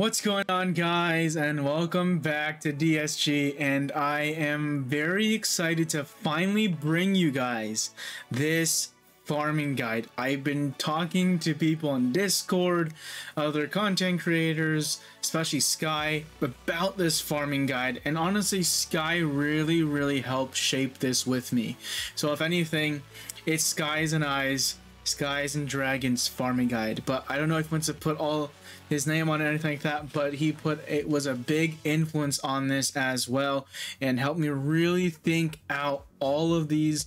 What's going on, guys, and welcome back to DSG. And I am very excited to finally bring you guys this farming guide. I've been talking to people on Discord, other content creators, especially Sky, about this farming guide, and honestly Sky really helped shape this with me. So if anything, it's Skies and Dragons farming guide, but I don't know if he wants to put all his name on it or anything like that, but it was a big influence on this as well, and helped me really think out all the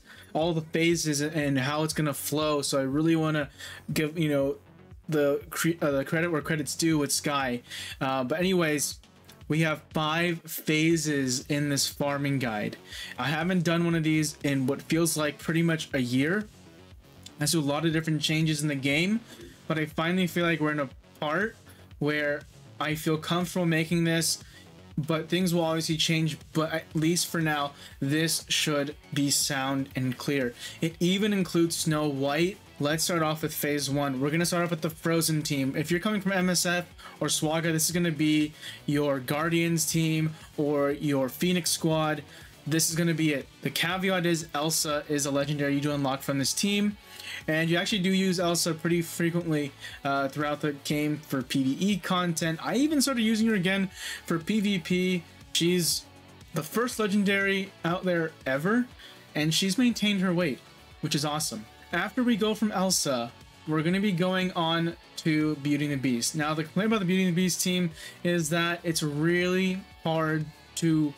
phases and how it's gonna flow. So I really want to give the credit where credit's due with Sky. But anyways, we have 5 phases in this farming guide. I haven't done one of these in what feels like pretty much a year. I see a lot of different changes in the game, but I finally feel like we're in a part where I feel comfortable making this, but things will obviously change, but at least for now, this should be sound and clear. It even includes Snow White. Let's start off with phase 1. We're going to start off with the Frozen team. If you're coming from MSF or Swaga, this is going to be your Guardians team or your Phoenix squad. This is going to be it. The caveat is Elsa is a legendary you do unlock from this team, and you actually do use Elsa pretty frequently throughout the game for PvE content. I even started using her again for PvP. She's the first legendary out there ever, and she's maintained her weight, which is awesome. After we go from Elsa, we're going to be going on to Beauty and the Beast. Now, the complaint about the Beauty and the Beast team is that it's really hard to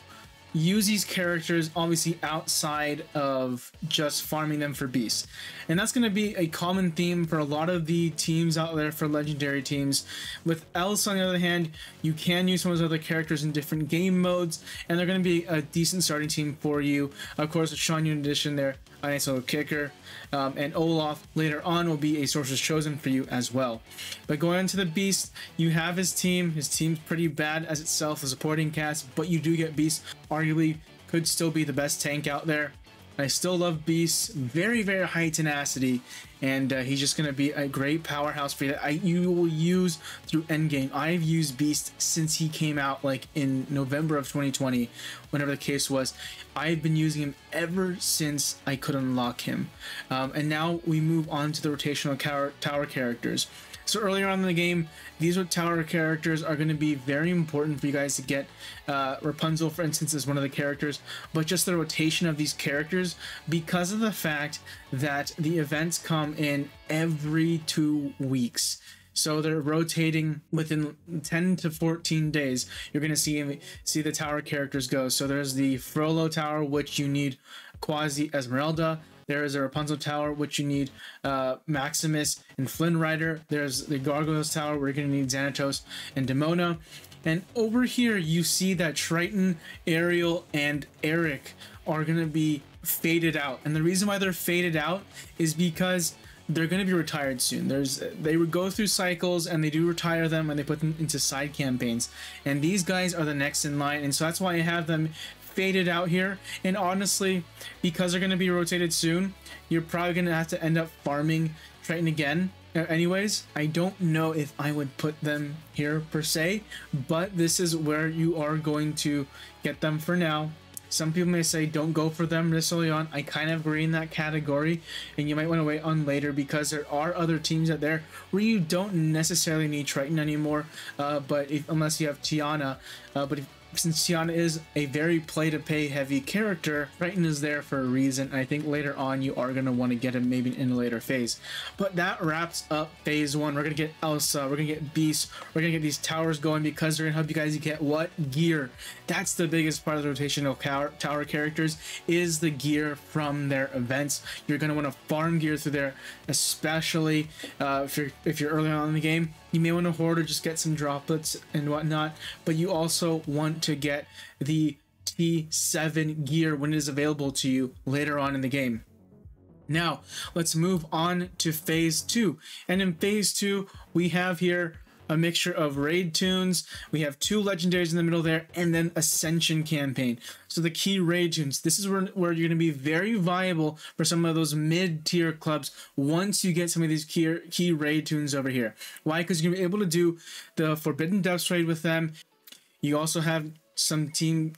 use these characters obviously outside of just farming them for beasts, and that's going to be a common theme for a lot of the teams out there for legendary teams. With Elsa, on the other hand, you can use some of those other characters in different game modes, and they're going to be a decent starting team for you. Of course, with Sean in addition there, a nice little kicker, and Olaf later on will be a Sorcerer's Chosen for you as well. But going on to the Beast, you have his team. His team's pretty bad as itself, a supporting cast, but you do get Beast. Arguably could still be the best tank out there. I still love Beast, very high tenacity, and he's just going to be a great powerhouse for you will use through endgame. I've used Beast since he came out, like in November of 2020, whenever the case was. I've been using him ever since I could unlock him. And now we move on to the rotational tower characters. So earlier on in the game, these tower characters are going to be very important for you guys to get. Rapunzel, for instance, is one of the characters, but just the rotation of these characters, because of the fact that the events come in every 2 weeks. So they're rotating within 10 to 14 days. You're going to see the tower characters go. So there's the Frollo Tower, which you need Quasi Esmeralda. There is a Rapunzel Tower, which you need Maximus and Flynn Rider. There's the Gargoyles Tower, where you're going to need Xanatos and Demona. And over here, you see that Triton, Ariel, and Eric are going to be faded out. And the reason why they're faded out is because they're going to be retired soon. They would go through cycles, and they do retire them, and they put them into side campaigns. And these guys are the next in line, and so that's why I have them faded out here. And honestly, because they're going to be rotated soon, you're probably going to have to end up farming Triton again. Anyways, I don't know if I would put them here per se, but this is where you are going to get them for now. Some people may say don't go for them this early on. I kind of agree in that category, and you might want to wait on later, because there are other teams out there where you don't necessarily need Triton anymore, unless you have Tiana. Since Tiana is a very play-to-pay heavy character, Triton is there for a reason. I think later on you are going to want to get him maybe in a later phase. But that wraps up phase 1. We're going to get Elsa, we're going to get Beast, we're going to get these towers going, because they're going to help you guys get what? Gear. That's the biggest part of the rotational tower characters, is the gear from their events. You're going to want to farm gear through there, especially if you're early on in the game. You may want to hoard or just get some droplets and whatnot, but you also want to get the T7 gear when it is available to you later on in the game. Now, let's move on to phase 2. And in phase 2, we have here a mixture of raid tunes. We have 2 legendaries in the middle there, and then Ascension campaign. So the key raid tunes, this is where you're going to be very viable for some of those mid-tier clubs once you get some of these key raid tunes over here. Why? Because you're going to be able to do the Forbidden Depths raid with them. You also have some some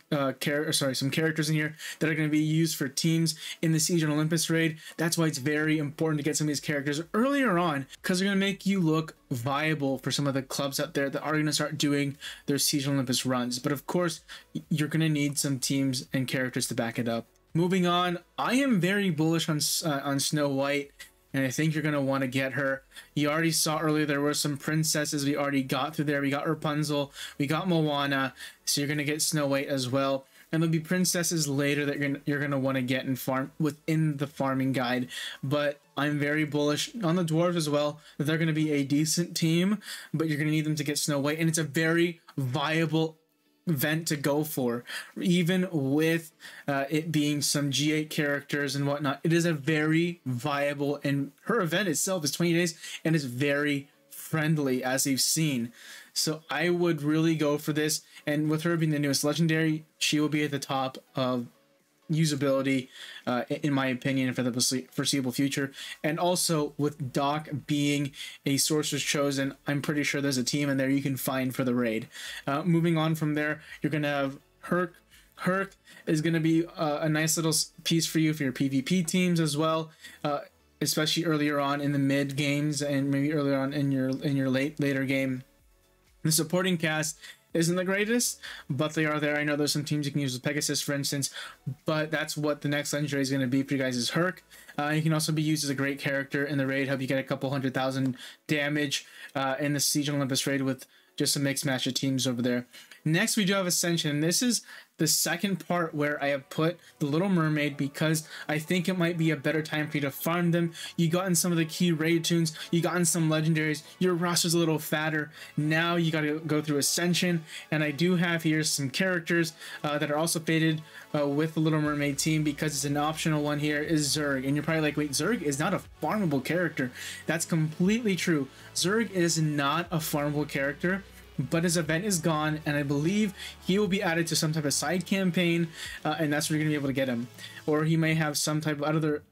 characters in here that are going to be used for teams in the Siege and Olympus raid. That's why it's very important to get some of these characters earlier on, because they're going to make you look viable for some of the clubs out there that are going to start doing their Siege and Olympus runs. But of course, you're going to need some teams and characters to back it up. Moving on, I am very bullish on Snow White, and I think you're going to want to get her. You already saw earlier there were some princesses we already got through there. We got Rapunzel, we got Moana, so you're going to get Snow White as well. And there'll be princesses later that you're going to want to get and farm within the farming guide. But I'm very bullish on the dwarves as well, that they're going to be a decent team, but you're going to need them to get Snow White. And it's a very viable event to go for, even with it being some G8 characters and whatnot. It is a very viable, and her event itself is 20 days and is very friendly, as you've seen. So I would really go for this, and with her being the newest legendary, she will be at the top of usability, in my opinion, for the foreseeable future. And also with Doc being a Sorcerer's Chosen, I'm pretty sure there's a team in there you can find for the raid. Moving on from there, you're gonna have Herc. Herc is gonna be a nice little piece for you for your PvP teams as well, especially earlier on in the mid games and maybe earlier on in your later game. The supporting cast isn't the greatest, but they are there. I know there's some teams you can use with Pegasus, for instance, but that's what the next legendary is going to be for you guys, is Herc. You can also be used as a great character in the raid, help you get a couple 100,000 damage in the Siege and Olympus raid with just a mixed match of teams over there. Next, we do have Ascension, and this is the second part where I have put the Little Mermaid because I think it might be a better time for you to farm them. You got in some of the key raid tunes, you got in some legendaries, your roster's a little fatter. Now you got to go through Ascension, and I do have here some characters that are also fated with the Little Mermaid team, because it's an optional one here, is Zurg. And you're probably like, wait, Zurg is not a farmable character. That's completely true. Zurg is not a farmable character, but his event is gone, and I believe he will be added to some type of side campaign, and that's where you're going to be able to get him. Or he may have some type of other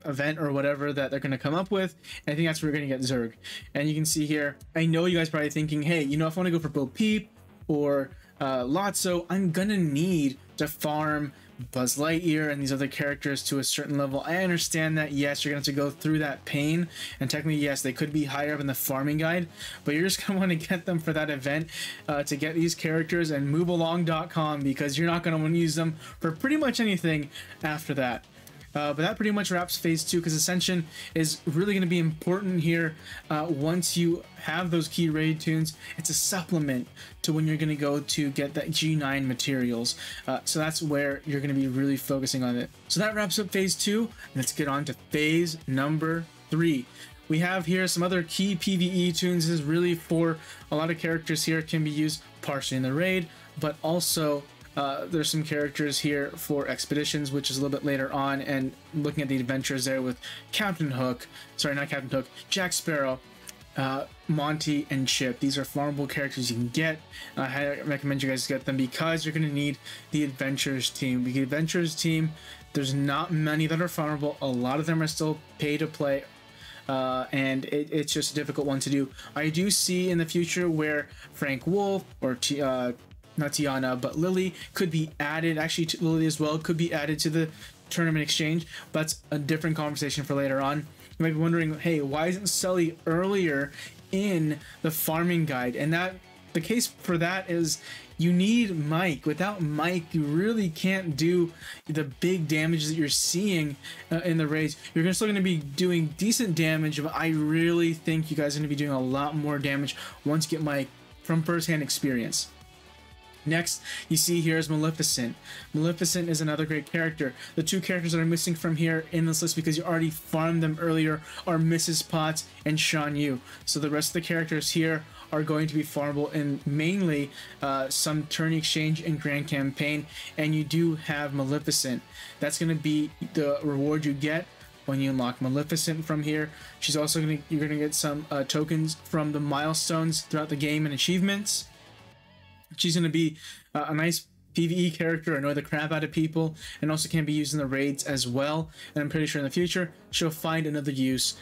event or whatever that they're going to come up with, and I think that's where you're going to get Zurg. And you can see here, I know you guys are probably thinking, hey, you know, if I want to go for Bo Peep or Lotso, I'm going to need to farm Buzz Lightyear and these other characters to a certain level. I understand that, yes, you're going to have to go through that pain, and technically, yes, they could be higher up in the farming guide, but you're just going to want to get them for that event to get these characters and movealong.com, because you're not going to want to use them for pretty much anything after that. But that pretty much wraps phase 2, because Ascension is really going to be important here once you have those key raid tunes. It's a supplement to when you're going to go to get that G9 materials. So that's where you're going to be really focusing on it. So that wraps up phase 2. Let's get on to phase number 3. We have here some other key PvE tunes. This is really for a lot of characters here. It can be used partially in the raid, but also there's some characters here for expeditions, which is a little bit later on, and looking at the adventures there with Captain Hook, sorry, not Captain Hook, Jack Sparrow, Monty, and Chip. These are farmable characters you can get. I highly recommend you guys get them, because you're going to need the Adventurers team. The Adventurers team, there's not many that are farmable. A lot of them are still pay to play, and it's just a difficult one to do. I do see in the future where Frank Wolf or not Tiana, but Lily could be added. Actually, Lily as well could be added to the tournament exchange, but that's a different conversation for later on. You might be wondering, hey, why isn't Sully earlier in the farming guide? And that the case for that is you need Mike. Without Mike, you really can't do the big damage that you're seeing in the raids. You're still going to be doing decent damage, but I really think you guys are going to be doing a lot more damage once you get Mike, from first-hand experience. Next, you see here is Maleficent. Maleficent is another great character. The two characters that are missing from here in this list, because you already farmed them earlier, are Mrs. Potts and Shan Yu. So the rest of the characters here are going to be farmable in mainly some tourney exchange and grand campaign, and you do have Maleficent. That's going to be the reward you get when you unlock Maleficent from here. She's also you're gonna get some tokens from the milestones throughout the game and achievements. She's gonna be a nice PvE character, annoy the crap out of people, and also can be used in the raids as well. And I'm pretty sure in the future she'll find another use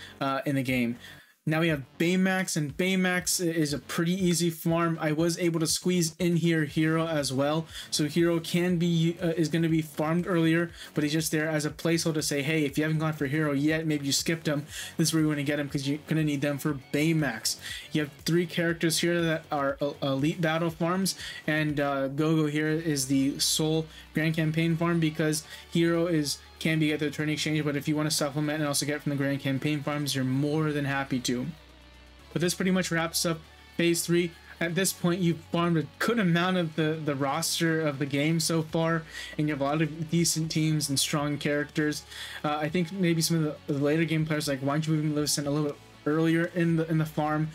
in the game. Now we have Baymax, and Baymax is a pretty easy farm. I was able to squeeze in here Hero as well, so Hero can be is going to be farmed earlier, but he's just there as a placeholder to say, hey, if you haven't gone for Hero yet, maybe you skipped him, this is where you want to get him because you're going to need them for Baymax. You have 3 characters here that are elite battle farms, and Gogo here is the sole Grand Campaign farm because Hero can be at the return exchange, but if you want to supplement and also get from the Grand Campaign farms, you're more than happy to. But this pretty much wraps up Phase 3. At this point, you've farmed a good amount of the roster of the game so far, and you have a lot of decent teams and strong characters. I think maybe some of the later game players, like, why don't you move Maleficent a little bit earlier in the farm?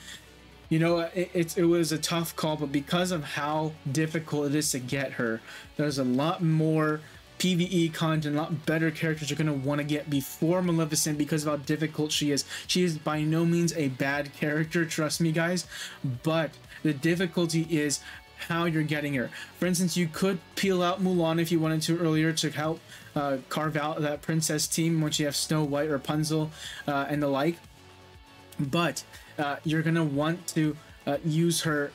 You know, it was a tough call, but because of how difficult it is to get her, there's a lot more PvE content, a lot better characters you're going to want to get before Maleficent because of how difficult she is. She is by no means a bad character, trust me guys, but the difficulty is how you're getting her. For instance, you could peel out Mulan if you wanted to earlier to help carve out that princess team once you have Snow White, Rapunzel, and the like, but you're going to want to use her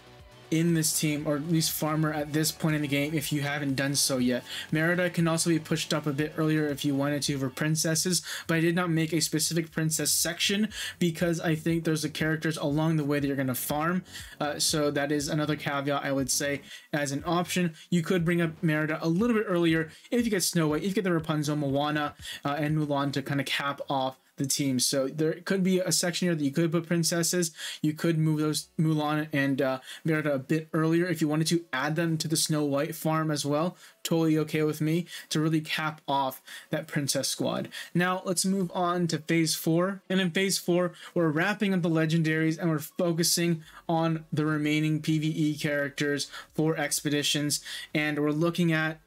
in this team, or at least farmer at this point in the game if you haven't done so yet. Merida can also be pushed up a bit earlier if you wanted to for princesses, but I did not make a specific princess section because I think there's the characters along the way that you're going to farm, so that is another caveat I would say as an option. You could bring up Merida a little bit earlier if you get Snow White, if you get the Rapunzel, Moana, and Mulan to kind of cap off the team. So there could be a section here that you could put princesses. You could move those Mulan and Merida a bit earlier if you wanted to add them to the Snow White farm as well. Totally okay with me to really cap off that princess squad. Now let's move on to Phase 4. And in Phase 4, we're wrapping up the legendaries and we're focusing on the remaining PvE characters for expeditions. And we're looking at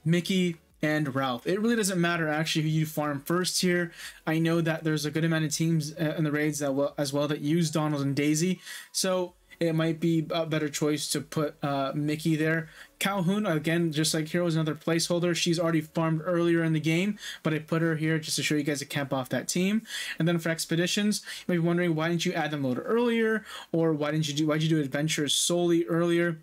Mickey and Ralph. It really doesn't matter actually who you farm first here. I know that there's a good amount of teams in the raids as well that use Donald and Daisy, so it might be a better choice to put Mickey there. Calhoun, again, just like Hero, is another placeholder. She's already farmed earlier in the game, but I put her here just to show you guys to camp off that team. And then for expeditions, you might be wondering, why didn't you add them a little earlier, or why'd you do adventures solely earlier?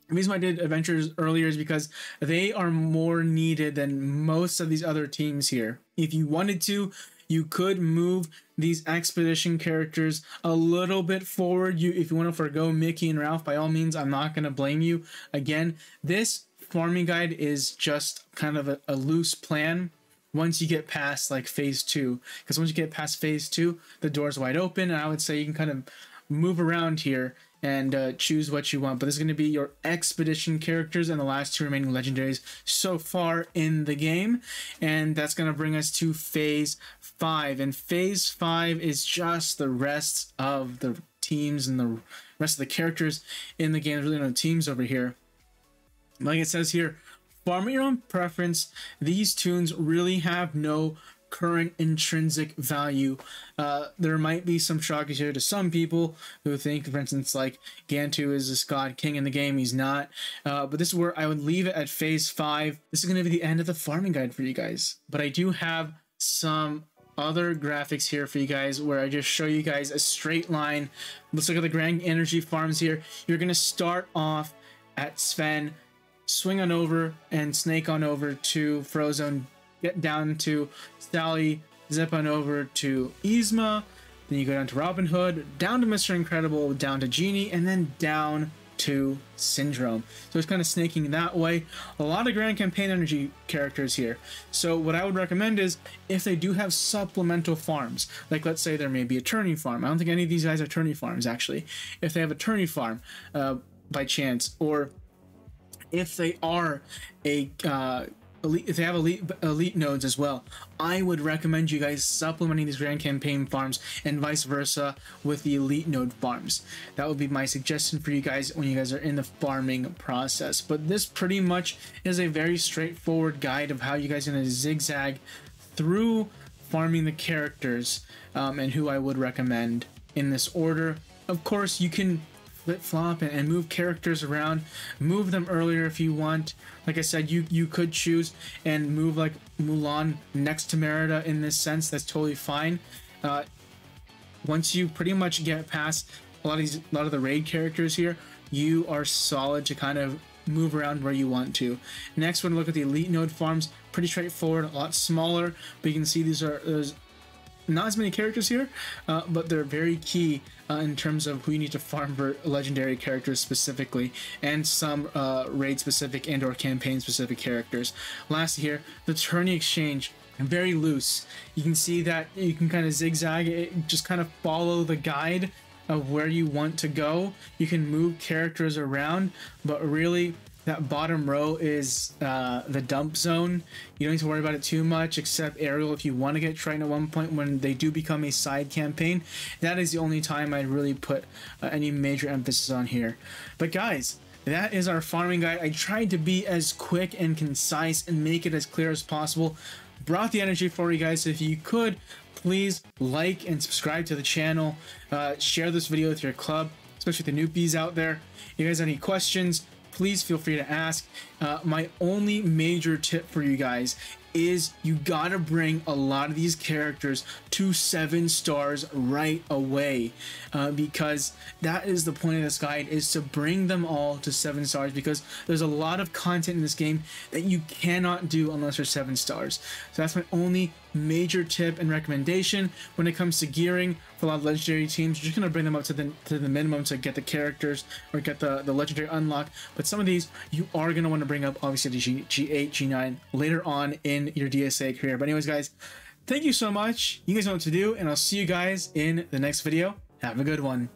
The reason why I did adventures earlier is because they are more needed than most of these other teams here. If you wanted to, you could move these expedition characters a little bit forward. If you want to forgo Mickey and Ralph, by all means, I'm not going to blame you. Again, this farming guide is just kind of a loose plan once you get past like Phase 2. Because once you get past Phase 2, the door's wide open, and I would say you can kind of move around here and choose what you want. But this is going to be your expedition characters and the last 2 remaining legendaries so far in the game, and that's going to bring us to Phase 5. And Phase 5 is just the rest of the teams and the rest of the characters in the game. There's really no teams over here. Like it says here, farm at your own preference. These tunes really have no current intrinsic value. There might be some shockers here to some people who think, for instance, like Gantu is this god king in the game. He's not. But this is where I would leave it at Phase 5. This is going to be the end of the farming guide for you guys. But I do have some other graphics here for you guys where I just show you guys a straight line. Let's look at the Grand Energy farms here. You're going to start off at Sven, swing on over and snake on over to Frozone, get down to Sally, zip on over to Yzma, then you go down to Robin Hood, down to Mr. Incredible, down to Genie, and then down to Syndrome. So it's kind of snaking that way. A lot of Grand Campaign Energy characters here. So what I would recommend is, if they do have supplemental farms, like let's say there may be a tourney farm. I don't think any of these guys are tourney farms actually. If they have a tourney farm by chance, or if they are a if they have elite nodes as well, I would recommend you guys supplementing these Grand Campaign farms and vice versa with the elite node farms. That would be my suggestion for you guys when you guys are in the farming process. But this pretty much is a very straightforward guide of how you guys are going to zigzag through farming the characters and who I would recommend in this order. Of course, you can flip-flop and move characters around, move them earlier if you want. Like I said, you could choose and move like Mulan next to Merida in this sense. That's totally fine. Once you pretty much get past a lot of the raid characters here, you are solid to kind of move around where you want to. Next, we're going to look at the elite node farms. Pretty straightforward, a lot smaller, but you can see there's not as many characters here, but they're very key in terms of who you need to farm for legendary characters specifically, and some raid specific and or campaign specific characters. Lastly here, the tourney exchange, very loose. You can see that you can kind of zigzag it, just kind of follow the guide of where you want to go. You can move characters around, but really that bottom row is the dump zone. You don't need to worry about it too much, except Ariel if you want to get Triton at one point when they do become a side campaign. That is the only time I'd really put any major emphasis on here. But guys, that is our farming guide. I tried to be as quick and concise and make it as clear as possible. Brought the energy for you guys. So if you could, please like and subscribe to the channel. Share this video with your club, especially the newbies out there. If you guys have any questions, please feel free to ask. My only major tip for you guys is you gotta bring a lot of these characters to 7 stars right away, because that is the point of this guide, is to bring them all to 7 stars, because there's a lot of content in this game that you cannot do unless you're 7 stars. So that's my only major tip and recommendation when it comes to gearing. For a lot of legendary teams, you're just gonna bring them up to the minimum to get the characters or get the legendary unlock. But some of these you are gonna want to bring up, obviously, the G8, G9 later on in your DSA career. But anyways, guys, thank you so much. You guys know what to do, and I'll see you guys in the next video. Have a good one.